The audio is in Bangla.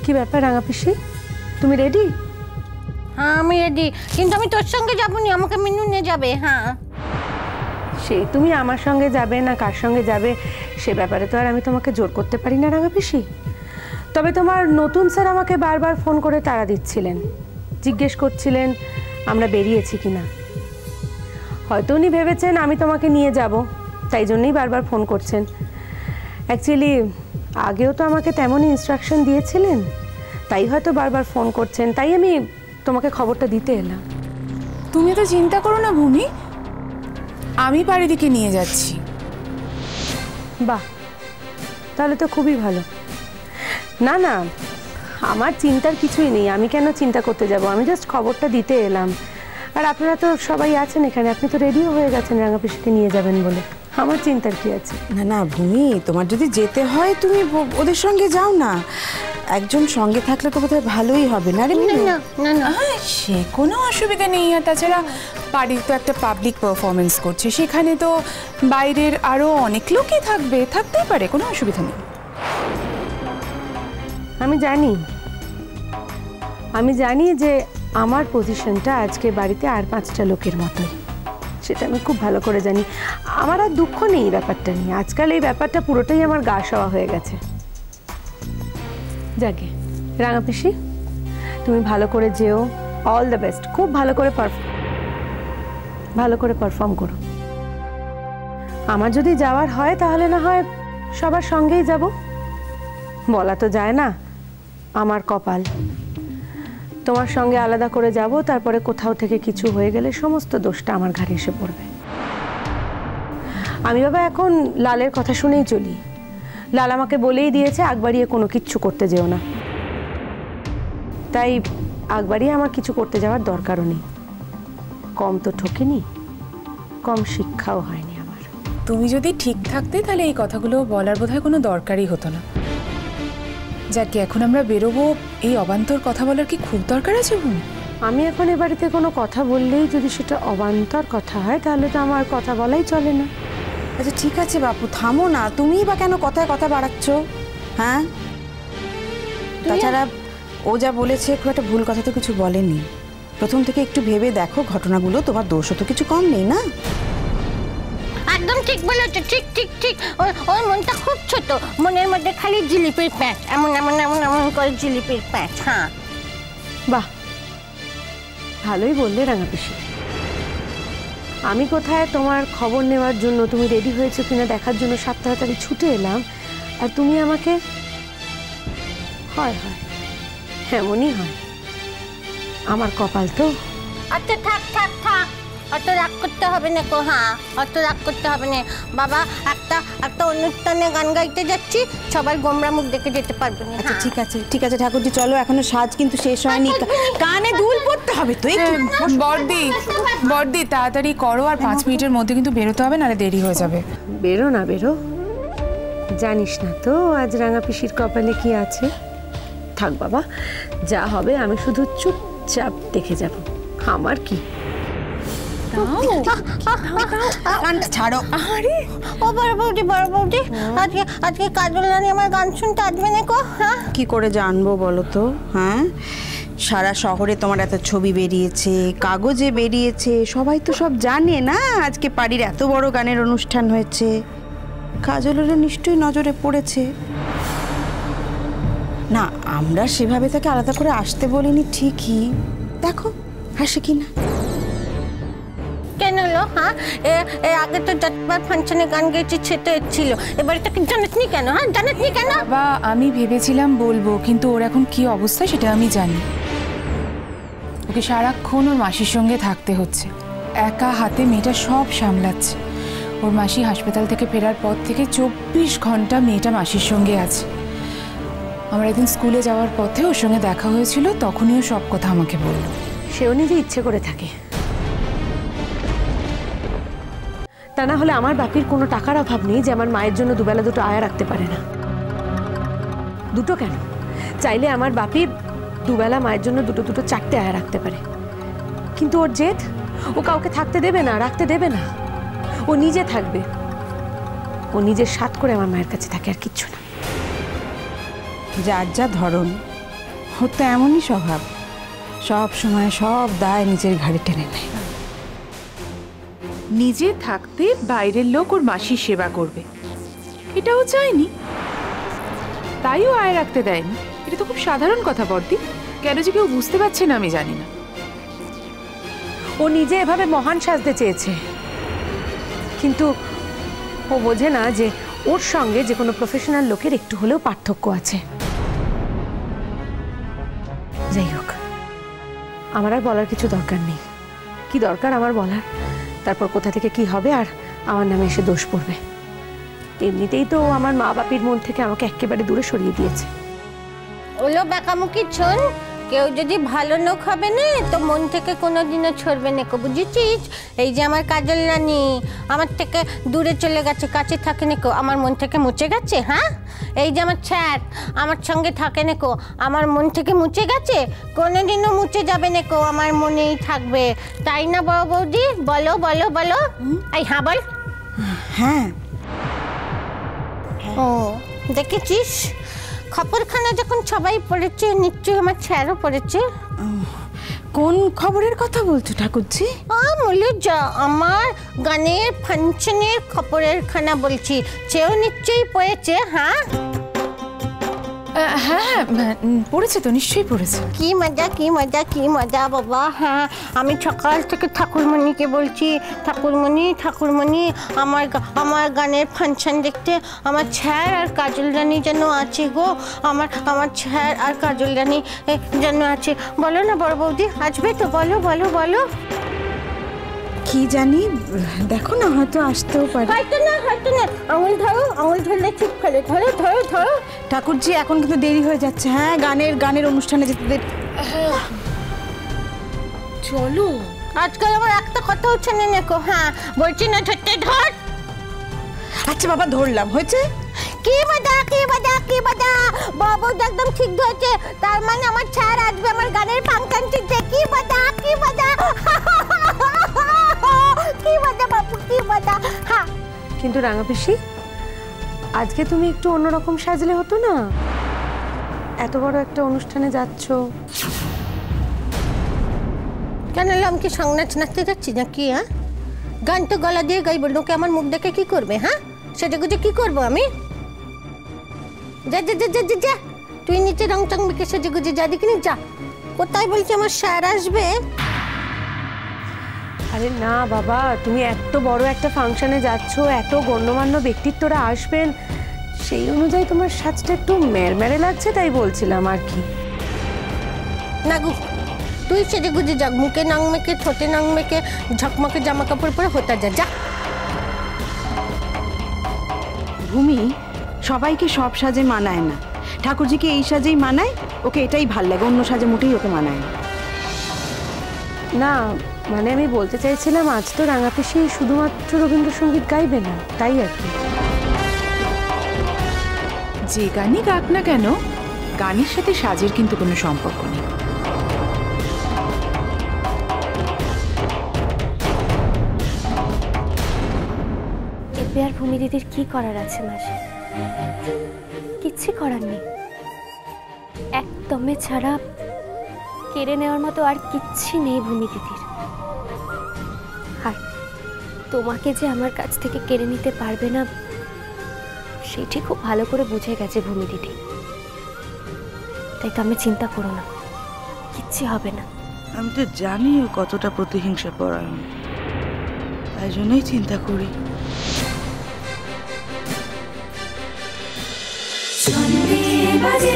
কি ব্যাপার রাঙা পিসি, তুমি রেডি? হ্যাঁ আমি রেডি, কিন্তু আমি তোর সঙ্গে যাবো নি, আমাকে মিনু নিয়ে যাবে। হ্যাঁ সে তুমি আমার সঙ্গে যাবে না কার সঙ্গে যাবে সে ব্যাপারে তো আর আমি তোমাকে জোর করতে পারি না রাঙা পিসি। তবে তোমার নতুন স্যার আমাকে বারবার ফোন করে তাড়া দিচ্ছিলেন, জিজ্ঞেস করছিলেন আমরা বেরিয়েছি কিনা। হয়তো উনি ভেবেছেন আমি তোমাকে নিয়ে যাব, তাই জন্যই বারবার ফোন করছেন। অ্যাকচুয়ালি আগেও তো আমাকে তেমনই ইনস্ট্রাকশন দিয়েছিলেন, তাই হয়তো বারবার ফোন করছেন, তাই আমি তোমাকে খবরটা দিতে এলাম। তুমি তো চিন্তা করো না ভূমি, আমি পারিদিকে নিয়ে যাচ্ছি। বাহ, তাহলে তো খুবই ভালো। না না, আমার চিন্তার কিছুই নেই, আমি কেন চিন্তা করতে যাব, আমি জাস্ট খবরটা দিতে এলাম। আর আপনারা তো সবাই আছেন এখানে, আপনি তো রেডিও হয়ে গেছেন রাঙা পিসিকে নিয়ে যাবেন বলে, আমার চিন্তার কি আছে? না না ভূমি, তোমার যদি যেতে হয় তুমি ওদের সঙ্গে যাও না, একজন সঙ্গে থাকলে তো বোধহয় ভালোই হবে না রে। না না না, সে কোনো অসুবিধা নেই। আর তাছাড়া বাড়ির তো একটা পাবলিক পারফরমেন্স করছে, সেখানে তো বাইরের আরো অনেক লোকই থাকবে, থাকতেই পারে, কোনো অসুবিধা নেই। আমি জানি যে আমার পজিশনটা আজকে বাড়িতে আর 5টা লোকের মতোই, সেটা আমি খুব ভালো করে জানি। আমার আর দুঃখ নেই ব্যাপারটা নিয়ে, আজকাল এই ব্যাপারটা পুরোটাই আমার গা সওয়া হয়ে গেছে। যাকে রাঙা পিসি, তুমি ভালো করে যেও, অল দ্য বেস্ট, খুব ভালো করে পারফর্ম করো। আমার যদি যাওয়ার হয় তাহলে না হয় সবার সঙ্গেই যাব, বলা তো যায় না, আমার কপাল। তোমার সঙ্গে আলাদা করে যাব, তারপরে কোথাও থেকে কিছু হয়ে গেলে সমস্ত দোষটা আমার ঘাড়ে এসে পড়বে। আমি বাবা এখন লালের কথা শুনেই চলি, লাল আমাকে বলেই দিয়েছে আগ বাড়িয়ে কোনো কিচ্ছু করতে যেও না, তাই আগ বাড়িয়ে আমার কিছু করতে যাওয়ার দরকারও নেই। কম তো ঠকিনি, কম শিক্ষাও হয়নি আমার। তুমি যদি ঠিক থাকতে তাহলে এই কথাগুলো বলার বোধহয় কোনো দরকারই হতো না। যাকে এখন আমরা বেরোবো, এই অবান্তর কথা বলার কি খুব দরকার আছে ভূমি? আমি এখন এ বাড়িতে কোনো কথা বললেই যদি সেটা অবান্তর কথা হয় তাহলে তো আমার কথা বলাই চলে না। আচ্ছা ঠিক আছে বাপু, থামো না, তুমিই বা কেন কথায় কথা বাড়াচ্ছ? হ্যাঁ, তাছাড়া ও যা বলেছে খুব একটা ভুল কথা তো কিছু বলেনি। প্রথম থেকে একটু ভেবে দেখো ঘটনাগুলো, তোমার দোষও তো কিছু কম নেই না। একদম ঠিক বলেছো, ঠিক ঠিক ঠিক। ওর মনটা খুব ছোট, মনের মধ্যে খালি জিলিপির প্যাঁচ, এমন এমন এমন এমন করে জিলিপির প্যাঁচ। হ্যাঁ বাহ, ভালোই বললে রাঙা পিসি। আমি কোথায় তোমার খবর নেওয়ার জন্য, তুমি রেডি হয়েছো কিনা দেখার জন্য 7 তাড়াতাড়ি ছুটে এলাম, আর তুমি আমাকে হয় হয় এমনই হয়, আমার কপাল তো। আচ্ছা থাক থাক থাক, অত রাগ করতে হবে না কো। হ্যাঁ অত রাগ করতে হবে না বাবা, একটা অনুষ্ঠানে গান গাইতে যাচ্ছি, সবার গোমরা মুখ দেখে যেতে পারবে না। আচ্ছা ঠিক আছে ঠিক আছে ঠাকুরজি, চলো, এখনো সাজ কিন্তু শেষ হয়নি, কানে দুল পড়তে হবে তো একটু। বর্দি তাড়াতাড়ি করো, আর 5 মিনিটের মধ্যে কিন্তু বেরোতে হবে, নাহলে দেরি হয়ে যাবে। বেরো না বেরো, জানিস না তো আজ রাঙা পিসির কপালে কি আছে। থাক বাবা, যা হবে আমি শুধু চুপচাপ দেখে যাব, আমার কি। ছাড়ো। আরে ও বড় বৌদি, বড় বৌদি, আজকে কাজল রানী আমার গান শুনতে আসবে না কো? হ্যাঁ কি করে জানবো বলো তো? হ্যাঁ, সারা শহরে তোমার এত ছবি বেরিয়েছে, কাগজে বেরিয়েছে, সবাই তো সব জানে না আজকে বাড়ির এত বড় গানের অনুষ্ঠান হয়েছে। কাজলেরও নিশ্চয়ই নজরে পড়েছে। না, আমরা সেভাবে তাকে আলাদা করে আসতে বলিনি ঠিকই, দেখো হাসে কিনা। কেন হলো? হ্যাঁ আগে তো যতবার ফাংশনে গান গেয়েছি সে তো ছিল, এবারে তাকে জানাতনি কেন? হ্যাঁ জানাতনি কেন? বা আমি ভেবেছিলাম বলবো, কিন্তু ওর এখন কি অবস্থা সেটা আমি জানি। ওকে সারাক্ষণ ওর মাসির সঙ্গে থাকতে হচ্ছে, একা হাতে মেয়েটা সব সামলাচ্ছে। ওর মাসি হাসপাতাল থেকে ফেরার পর থেকে 24 ঘন্টা মেয়েটা মাসির সঙ্গে আছে। আমার একদিন স্কুলে যাওয়ার পথে ওর সঙ্গে দেখা হয়েছিল, তখনই ও সব কথা আমাকে বলল। সেও নিজে ইচ্ছে করে থাকে, তা না হলে আমার বাপির কোনো টাকার অভাব নেই যে আমার মায়ের জন্য দুবেলা দুটো আয়া রাখতে পারে না। দুটো কেন, চাইলে আমার বাপি দুবেলা মায়ের জন্য দুটো 4টে আয়া রাখতে পারে, কিন্তু ওর জেদ, ও কাউকে থাকতে দেবে না, রাখতে দেবে না, ও নিজে থাকবে, ও নিজের স্বাদ করে আমার মায়ের কাছে থাকে, আর কিচ্ছু না। যার যা ধরন, ওর তো এমনই স্বভাব, সব সময় সব দায় নিজের ঘাড়ে টেনে নেয়। নিজে থাকতে বাইরের লোক ওর মাসির সেবা করবে, এটাও চায়নি, তাইও আয় রাখতে দেয়নি। এটা তো খুব সাধারণ কথা বর্দি, কেন যে কেউ বুঝতে পারছে না আমি জানি না। ও নিজে এভাবে মহান সাজতে চেয়েছে, কিন্তু ও বোঝে না যে ওর সঙ্গে যে কোনো প্রফেশনাল লোকের একটু হলেও পার্থক্য আছে। যাই হোক, আমার আর বলার কিছু দরকার নেই। কি দরকার আমার বলার? তারপর কোথা থেকে কি হবে আর আমার নামে এসে দোষ পড়বে। এমনিতেই তো আমার মা বাপির মন থেকে আমাকে একেবারে দূরে সরিয়ে দিয়েছে। ওলো বেকামুখী শোন, কেউ যদি ভালো লোক হবে না তো মন থেকে কোনোদিনও ছড়বে না, বুঝেছিস? এই যে আমার কাজল রানী আমার থেকে দূরে চলে গেছে, কাছে থাকে না, আমার মন থেকে মুছে গেছে। হ্যাঁ, এই যে আমার স্যার আমার সঙ্গে থাকে না, আমার মন থেকে মুছে গেছে, কোনোদিনও মুছে যাবে না, আমার মনেই থাকবে। তাই না বড় বৌদি? বলো বলো বলো। এই হ্যাঁ বল। হ্যাঁ। ও দেখেছিস, খবরখানা যখন সবাই পড়েছে, নিশ্চয়ই আমার স্যারও পড়েছে। কোন খবরের কথা বলছো ঠাকুরজি? আমার গানের ফাংশনের খবরের খানা বলছি, সেও নিশ্চয়ই পড়েছে। হ্যাঁ হ্যাঁ পড়েছে তো, নিশ্চয়ই পড়েছে। কি মজা কি মজা কি মজা বাবা। হ্যাঁ, আমি সকাল থেকে ঠাকুরমণিকে বলছি, ঠাকুরমণি ঠাকুরমণি আমার গানের ফাংশন দেখতে আমার স্যার আর কাজল রানী যেন আছে গো, আমার স্যার আর কাজল রানী যেন আছে। বলো না বড় বৌদি, আসবে তো? বলো বলো বলো। কি জানি, দেখো না, হয়তো আসতেও পারে। হয়তো না আঙুল ধরো, আঙুল ধরলে ঠিক ফেলে, ধরো ধরো ধরো। ঠাকুরজি এখন কিন্তু দেরি হয়ে যাচ্ছে। হ্যাঁ, গানের অনুষ্ঠানে যেতে দেরি। চলো। আজকাল আমার একটা কথা হচ্ছে না নেকো। হ্যাঁ বলছি না, ধরতে ধর। আচ্ছা বাবা, ধরলাম, হয়েছে। কি মজা কি মজা কি মজা, বাবু একদম ঠিক ধরেছে। তার মানে আমার স্যার আসবে আমার গানের ফাংশন দেখতে। কি মজা কি মজা কি মজা বাবু, কি মজা। হ্যাঁ, কিন্তু রাঙা পিসি, আজকে তুমি একটু অন্যরকম সাজলে হতো না? এত বড় একটা অনুষ্ঠানে যাচ্ছ। কেন আমি কি সঙ্গ নাচ নাচতে যাচ্ছি নাকি? হ্যাঁ, গান তো গলা দিয়ে গাইব, লোকে আমার মুখ দেখে কি করবে? হ্যাঁ, সেটা গুজে কি করবো আমি? যা যা যা যা যা, তুই নিচে রং টং মেখে সেজে গুজে যা, দেখিনি যা। কোথায় বলছি আমার স্যার আসবে? আরে না বাবা, তুমি এত বড় একটা ফাংশনে যাচ্ছ, এত গণ্যমান্য ব্যক্তিত্বরা আসবেন, সেই অনুযায়ী তোমার সাজটা একটু মেরমেরে লাগছে, তাই বলছিলাম আর কি। না গো, তুই সেজে গুজে যা, মুখে নাং মেখে, ঠোঁটে নাং মেখে, ঝকমকে জামা কাপড় পরে হতে যা যা। ভূমি সবাইকে সব সাজে মানায় না, ঠাকুরজিকে এই সাজেই মানায়, ওকে এটাই ভাল লাগে, অন্য সাজে মোটেই ওকে মানায় না। না মানে আমি বলতে চাইছিলাম, আজ তো রাঙা পিসি শুধুমাত্র রবীন্দ্রসঙ্গীত গাইবে না, তাই আর কি। যে গানই গাক না কেন, গানের সাথে সাজের কিন্তু কোনো সম্পর্ক নেই। এতে আর ভূমি দিদির কি করার আছে মাসি? কিচ্ছু করার নেই। একদমে ছাড়া কেড়ে নেওয়ার মতো আর কিচ্ছু নেই ভূমি দিদির। আর তোমাকে যে আমার কাছ থেকে কেড়ে নিতে পারবে না, সেটি খুব ভালো করে বুঝে গেছে ভূমি দিদি। তাই তুমি চিন্তা করো না, কিচ্ছু হবে না। আমি তো জানি ও কতটা প্রতিহিংসা পরায়ণ, তাই জন্যই চিন্তা করি। বাজে